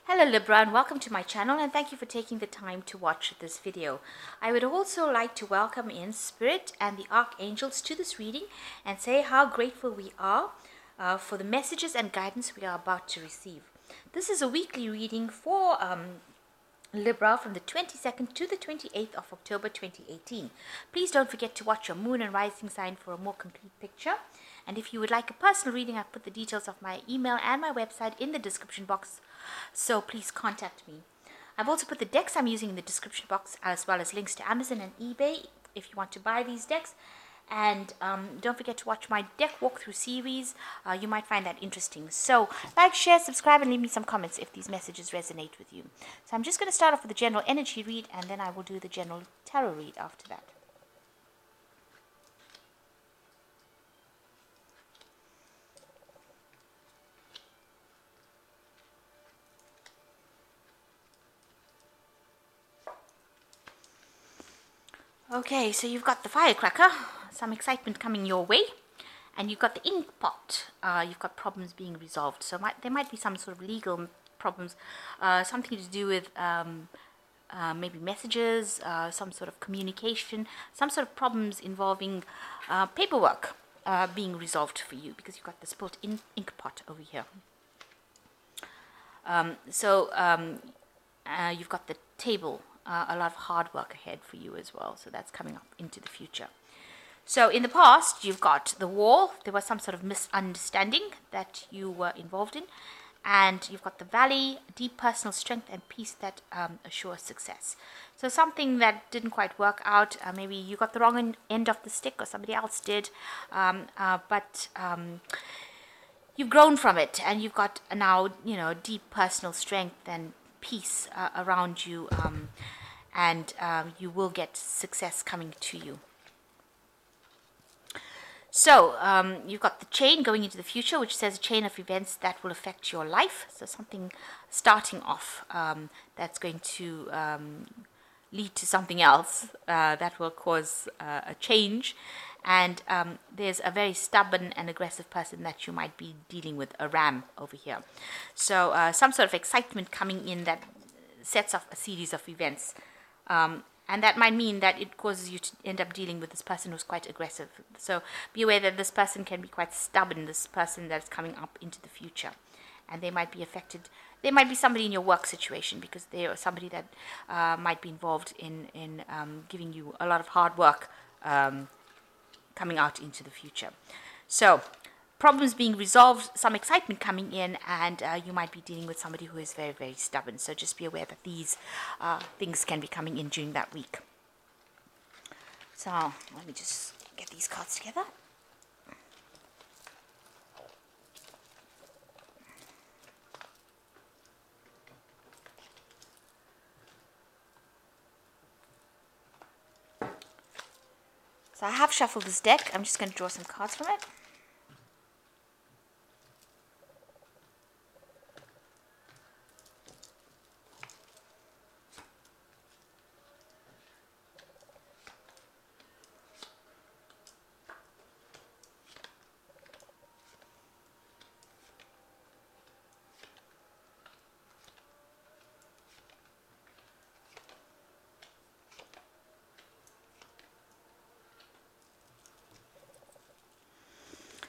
Hello Libra, and welcome to my channel, and thank you for taking the time to watch this video. I would also like to welcome in Spirit and the Archangels to this reading and say how grateful we are for the messages and guidance we are about to receive. This is a weekly reading for Libra from the 22nd to the 28th of October 2018. Please don't forget to watch your moon and rising sign for a more complete picture. And if you would like a personal reading, I've put the details of my email and my website in the description box, so please contact me. I've also put the decks I'm using in the description box, as well as links to Amazon and eBay if you want to buy these decks. And don't forget to watch my deck walkthrough series. You might find that interesting. So like, share, subscribe, and leave me some comments if these messages resonate with you. So I'm just going to start off with the general energy read, and then I will do the general tarot read after that. Okay, so you've got the firecracker, some excitement coming your way, and you've got the ink pot. You've got problems being resolved. So there might be some sort of legal problems, something to do with maybe messages, some sort of communication, some sort of problems involving paperwork being resolved for you, because you've got the spilt ink pot over here. You've got the table. A lot of hard work ahead for you as well, so that's coming up into the future. So in the past, you've got the wall. There was some sort of misunderstanding that you were involved in, and you've got the valley, deep personal strength and peace that assures success. So something that didn't quite work out, maybe you got the wrong end of the stick or somebody else did, but you've grown from it, and you've got now, deep personal strength and peace around you, and you will get success coming to you. So you've got the chain going into the future, which says a chain of events that will affect your life. So something starting off that's going to lead to something else that will cause a change. And there's a very stubborn and aggressive person that you might be dealing with, a ram over here. So some sort of excitement coming in that sets off a series of events. And that might mean that it causes you to end up dealing with this person who's quite aggressive. So be aware that this person can be quite stubborn, this person that's coming up into the future. And they might be affected. There might be somebody in your work situation, because they are somebody that might be involved in giving you a lot of hard work coming out into the future. So problems being resolved, some excitement coming in, and you might be dealing with somebody who is very, very stubborn. So just be aware that these things can be coming in during that week. So let me just get these cards together. So I have shuffled this deck. I'm just going to draw some cards from it.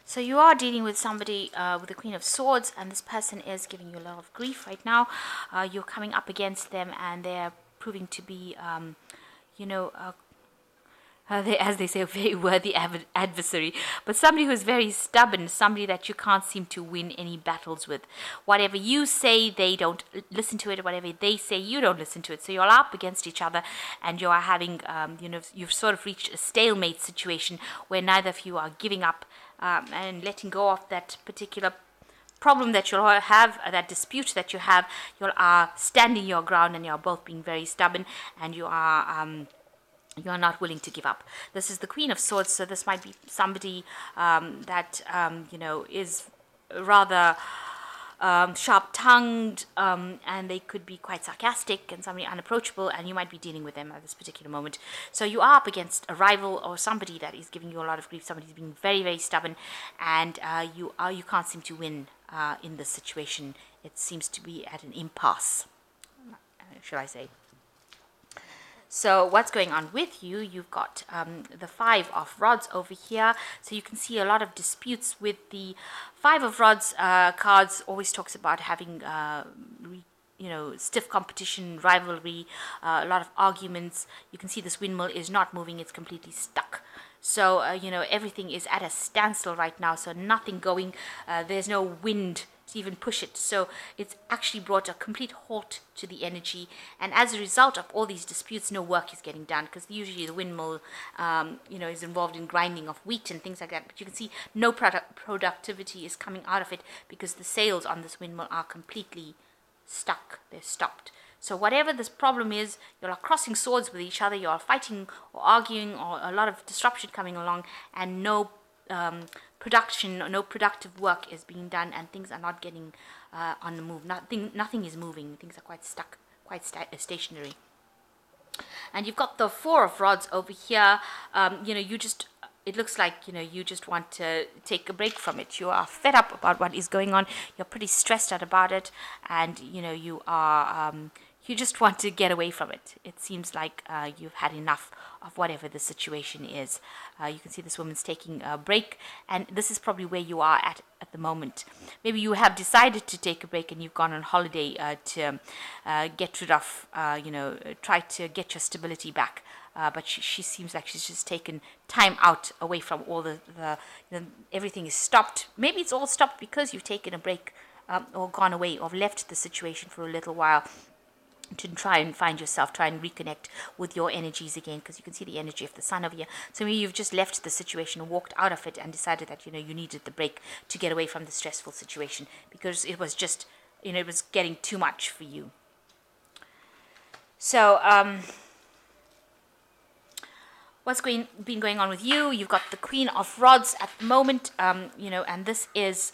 So you are dealing with somebody with the Queen of Swords, and this person is giving you a lot of grief right now. You're coming up against them, and they're proving to be, as they say, a very worthy adversary. But somebody who's very stubborn, somebody that you can't seem to win any battles with. Whatever you say, they don't listen to it. Whatever they say, you don't listen to it. So you're up against each other, and you are having, you've sort of reached a stalemate situation where neither of you are giving up and letting go of that particular problem that you'll have, that dispute that you have. You are standing your ground, and you're both being very stubborn, and you are not willing to give up. This is the Queen of Swords, so this might be somebody that is rather sharp-tongued, and they could be quite sarcastic and somebody unapproachable, and you might be dealing with them at this particular moment. So you are up against a rival or somebody that is giving you a lot of grief. Somebody's being very, very stubborn, and you can't seem to win in this situation it seems to be at an impasse, shall I say. So what's going on with you? You've got the Five of Rods over here. So you can see a lot of disputes with the Five of Rods cards. Always talks about having stiff competition, rivalry, a lot of arguments. You can see this windmill is not moving. It's completely stuck. So, everything is at a standstill right now. So nothing going. There's no wind to even push it. So it's actually brought a complete halt to the energy. And as a result of all these disputes, no work is getting done, because usually the windmill, is involved in grinding of wheat and things like that. But you can see no productivity is coming out of it, because the sails on this windmill are completely stuck. They're stopped. So whatever this problem is, you are crossing swords with each other, you are fighting or arguing, or a lot of disruption coming along, and no production, no productive work is being done, and things are not getting on the move. Nothing is moving. Things are quite stuck, quite stationary. And you've got the Four of Rods over here. It looks like, you just want to take a break from it. You are fed up about what is going on. You're pretty stressed out about it. And, you just want to get away from it. It seems like you've had enough of whatever the situation is. You can see this woman's taking a break. And this is probably where you are at the moment. Maybe you have decided to take a break and you've gone on holiday to get rid of, try to get your stability back. But she seems like she's just taken time out away from all the everything is stopped. Maybe it's all stopped because you've taken a break or gone away or left the situation for a little while to try and find yourself, try and reconnect with your energies again, because you can see the energy of the sun over here. So maybe you've just left the situation and walked out of it and decided that, you needed the break to get away from the stressful situation, because it was just, it was getting too much for you. So, what's been going on with you? You've got the Queen of Rods at the moment, and this is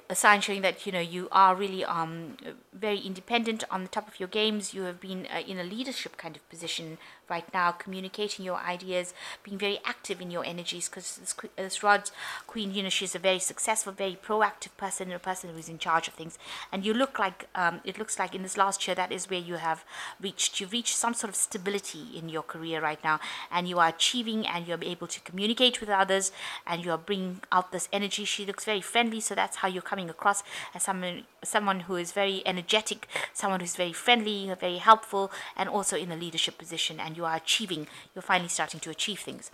a sign showing that you are really very independent, on the top of your games. You have been in a leadership kind of position right now, communicating your ideas, being very active in your energies, because this Rods Queen, she's a very successful, very proactive person, a person who's in charge of things. And you look like, it looks like in this last year, that is where you have reached. You've reached some sort of stability in your career right now, and you are achieving, and you're able to communicate with others, and you're bringing out this energy. She looks very friendly, so that's how you're coming across, as someone who is very energetic, someone who's very friendly, very helpful, and also in a leadership position. And you are achieving, you're finally starting to achieve things.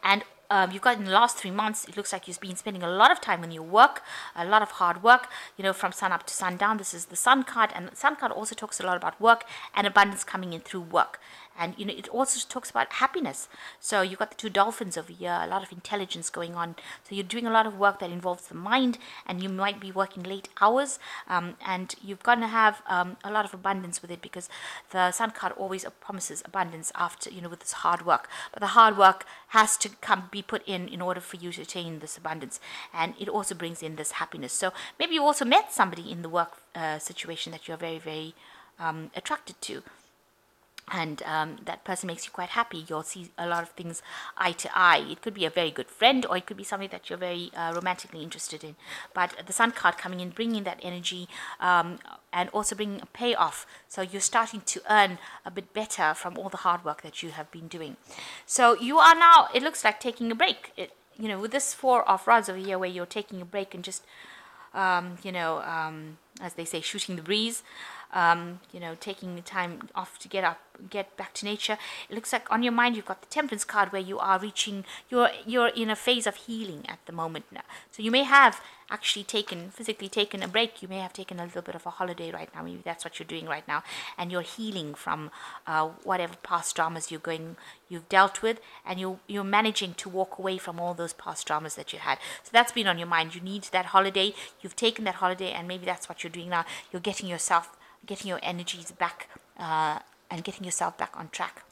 And you've got, in the last 3 months, it looks like you've been spending a lot of time on your work, a lot of hard work, from sun up to sundown. This is the Sun card, and the Sun card also talks a lot about work and abundance coming in through work. And, it also talks about happiness. So you've got the two dolphins over here, a lot of intelligence going on. So you're doing a lot of work that involves the mind, and you might be working late hours. And you've got to have a lot of abundance with it, because the Sun card always promises abundance after, with this hard work. But the hard work has to be put in order for you to attain this abundance. And it also brings in this happiness. So maybe you also met somebody in the work situation that you're very, very attracted to. And that person makes you quite happy. You'll see a lot of things eye to eye. It could be a very good friend, or it could be something that you're very romantically interested in. But the Sun card coming in, bringing that energy, and also bringing a payoff. So you're starting to earn a bit better from all the hard work that you have been doing. So you are now, it looks like, taking a break. With this Four of Rods over here, where you're taking a break and just, as they say, shooting the breeze. Taking the time off to get back to nature. It looks like on your mind you've got the Temperance card, where you are reaching, you're in a phase of healing at the moment now. So you may have actually physically taken a break. You may have taken a little bit of a holiday right now. Maybe that's what you're doing right now, and you're healing from whatever past dramas you've dealt with, and you're managing to walk away from all those past dramas that you had. So that's been on your mind. You need that holiday. You've taken that holiday, and maybe that's what you're doing now. You're getting your energies back, and getting yourself back on track.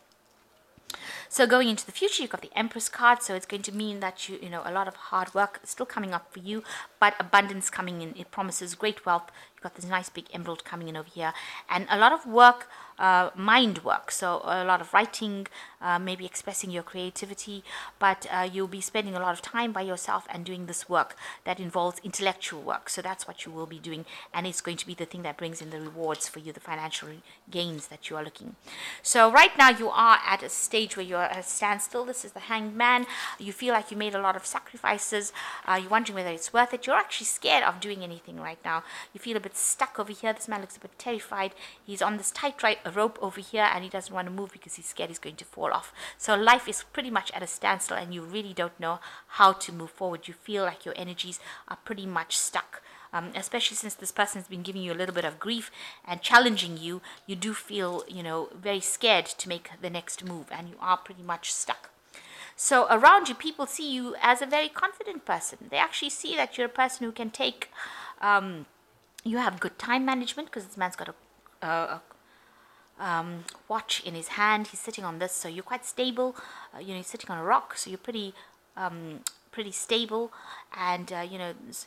So going into the future, you've got the Empress card. So it's going to mean that a lot of hard work is still coming up for you, abundance coming in. It promises great wealth. You've got this nice big emerald coming in over here, and a lot of work, mind work. So a lot of writing, maybe expressing your creativity, but you'll be spending a lot of time by yourself and doing this work that involves intellectual work. So that's what you will be doing, and it's going to be the thing that brings in the rewards for you, the financial gains that you are looking. So right now you are at a stage where you're at a standstill. This is the Hanged Man. You feel like you made a lot of sacrifices. You're wondering whether it's worth it. You're actually scared of doing anything right now. You feel a bit stuck over here. This man looks a bit terrified. He's on this tight rope over here, and he doesn't want to move because he's scared he's going to fall off. So life is pretty much at a standstill, and you really don't know how to move forward. You feel like your energies are pretty much stuck. Especially since this person has been giving you a little bit of grief and challenging you, you do feel, very scared to make the next move, and you are pretty much stuck. So around you, people see you as a very confident person. They actually see that you're a person who can take, you have good time management, because this man's got a watch in his hand. He's sitting on this, so you're quite stable. He's sitting on a rock, so you're pretty stable, and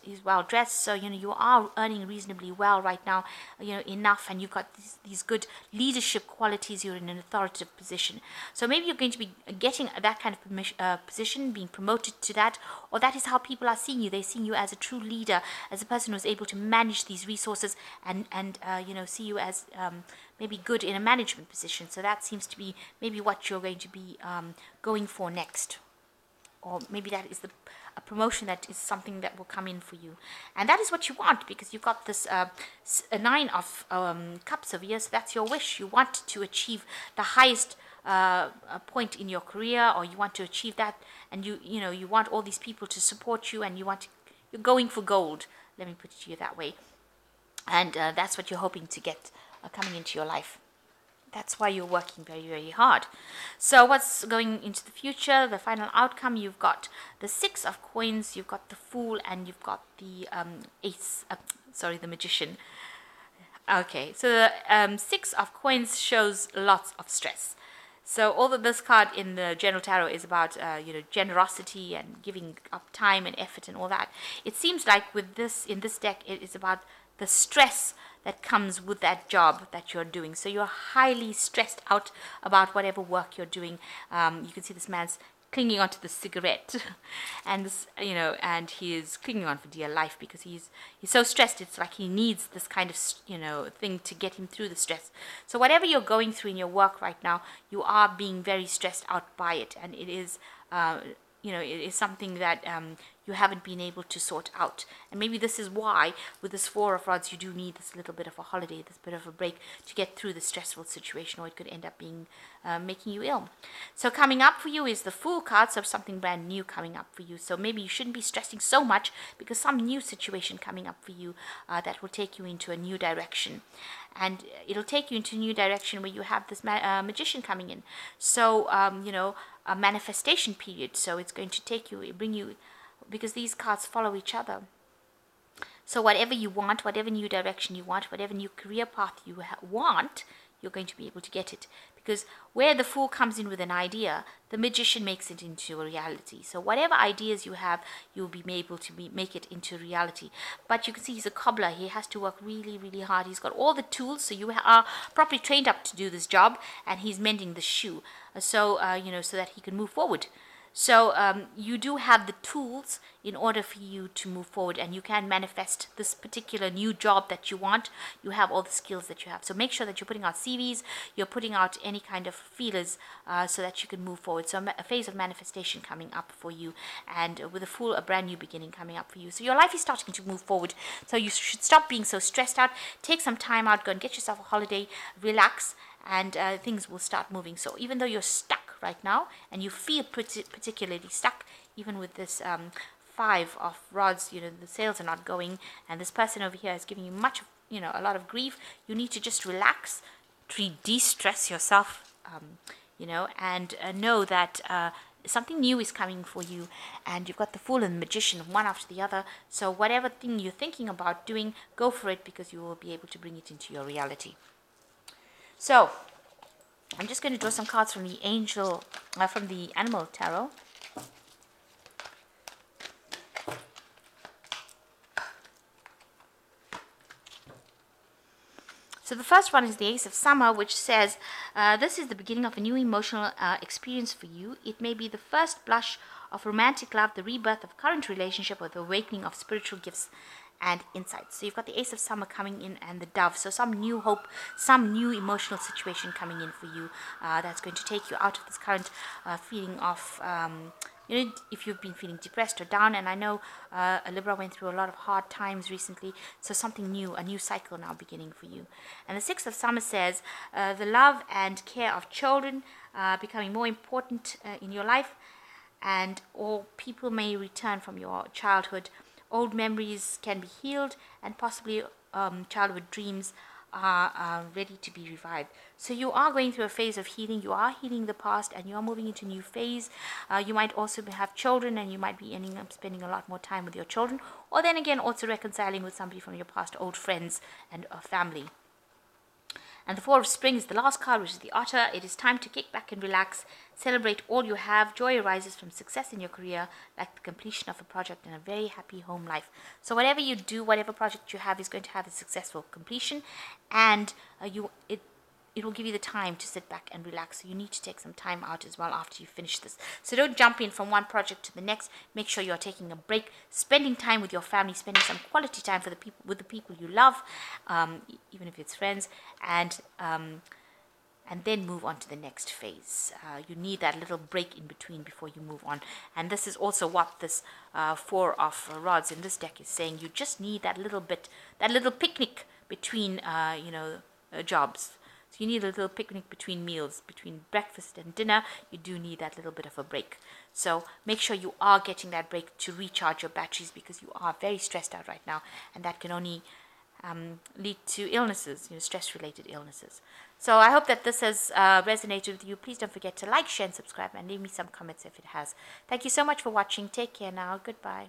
he's well dressed, so you are earning reasonably well right now, enough, and you've got these good leadership qualities. You're in an authoritative position, so maybe you're going to be getting that kind of position, being promoted to that, or that is how people are seeing you. They're seeing you as a true leader, as a person who's able to manage these resources, and see you as maybe good in a management position. So that seems to be maybe what you're going to be going for next. Or maybe that is a promotion that is something that will come in for you. And that is what you want, because you've got this Nine of Cups over here, so that's your wish. You want to achieve the highest point in your career, or you want to achieve that, and you want all these people to support you, and you're going for gold. Let me put it to you that way. And that's what you're hoping to get coming into your life. That's why you're working very, very hard. So what's going into the future, the final outcome? You've got the Six of Coins, you've got the Fool, and you've got the the Magician. Okay, so the Six of Coins shows lots of stress. So although this card in the General Tarot is about generosity and giving up time and effort and all that, it seems like in this deck it is about the stress that comes with that job that you're doing. So you're highly stressed out about whatever work you're doing. You can see this man's clinging onto the cigarette, and this, and he is clinging on for dear life, because he's so stressed. It's like he needs this kind of thing to get him through the stress. So whatever you're going through in your work right now, you are being very stressed out by it, and it is it is something that you haven't been able to sort out. And maybe this is why, with this Four of Rods, you do need this little bit of a holiday, this bit of a break to get through the stressful situation, or it could end up being making you ill. So coming up for you is the Fool card, so something brand new coming up for you. So maybe you shouldn't be stressing so much, because some new situation coming up for you that will take you into a new direction. And it'll take you into a new direction where you have this magician coming in. So, a manifestation period. So it's going to bring you, because these cards follow each other. So whatever you want, whatever new direction you want, whatever new career path you want, you're going to be able to get it. Because where the Fool comes in with an idea, the Magician makes it into a reality. So whatever ideas you have, you'll be able to make it into reality. But you can see he's a cobbler. He has to work really, really hard. He's got all the tools, so you are properly trained up to do this job, and he's mending the shoe. So that he can move forward. So you do have the tools in order for you to move forward, and you can manifest this particular new job that you want. You have all the skills that you have. So make sure that you're putting out CVs, you're putting out any kind of feelers so that you can move forward. So a phase of manifestation coming up for you, and with a Fool, a brand new beginning coming up for you. So your life is starting to move forward. So you should stop being so stressed out. Take some time out, go and get yourself a holiday, relax, and things will start moving. So even though you're stuck right now, and you feel particularly stuck, even with this Five of Rods, the sales are not going, and this person over here is giving you a lot of grief. You need to just relax, de-stress yourself, and know that something new is coming for you, and you've got the Fool and the Magician, one after the other. So whatever thing you're thinking about doing, go for it, because you will be able to bring it into your reality. So I'm just going to draw some cards from the Animal Tarot. So the first one is the Ace of Summer, which says this is the beginning of a new emotional experience for you. It may be the first blush of romantic love, the rebirth of current relationship, or the awakening of spiritual gifts and insights. So you've got the Ace of Summer coming in and the Dove. So some new hope, some new emotional situation coming in for you that's going to take you out of this current feeling of if you've been feeling depressed or down. And I know a Libra went through a lot of hard times recently, so something new, a new cycle now beginning for you. And the Six of Summer says the love and care of children becoming more important in your life, and or people may return from your childhood. Old memories can be healed, and possibly childhood dreams are ready to be revived. So you are going through a phase of healing. You are healing the past, and you are moving into a new phase. You might also have children, and you might be ending up spending a lot more time with your children, or then again also reconciling with somebody from your past, old friends and family. And the Four of Spring is the last card, which is the Otter. It is time to kick back and relax, celebrate all you have. Joy arises from success in your career, like the completion of a project and a very happy home life. So whatever you do, whatever project you have is going to have a successful completion, and it will give you the time to sit back and relax. So you need to take some time out as well after you finish this. So don't jump in from one project to the next. Make sure you're taking a break, spending time with your family, spending some quality time with the people you love, even if it's friends, and then move on to the next phase. You need that little break in between before you move on. And this is also what this Four of Rods in this deck is saying. You just need that little bit, that little picnic between jobs. So you need a little picnic between meals, between breakfast and dinner. You do need that little bit of a break. So make sure you are getting that break to recharge your batteries, because you are very stressed out right now, and that can only lead to illnesses, stress-related illnesses. So I hope that this has resonated with you. Please don't forget to like, share, and subscribe, and leave me some comments if it has. Thank you so much for watching. Take care now. Goodbye.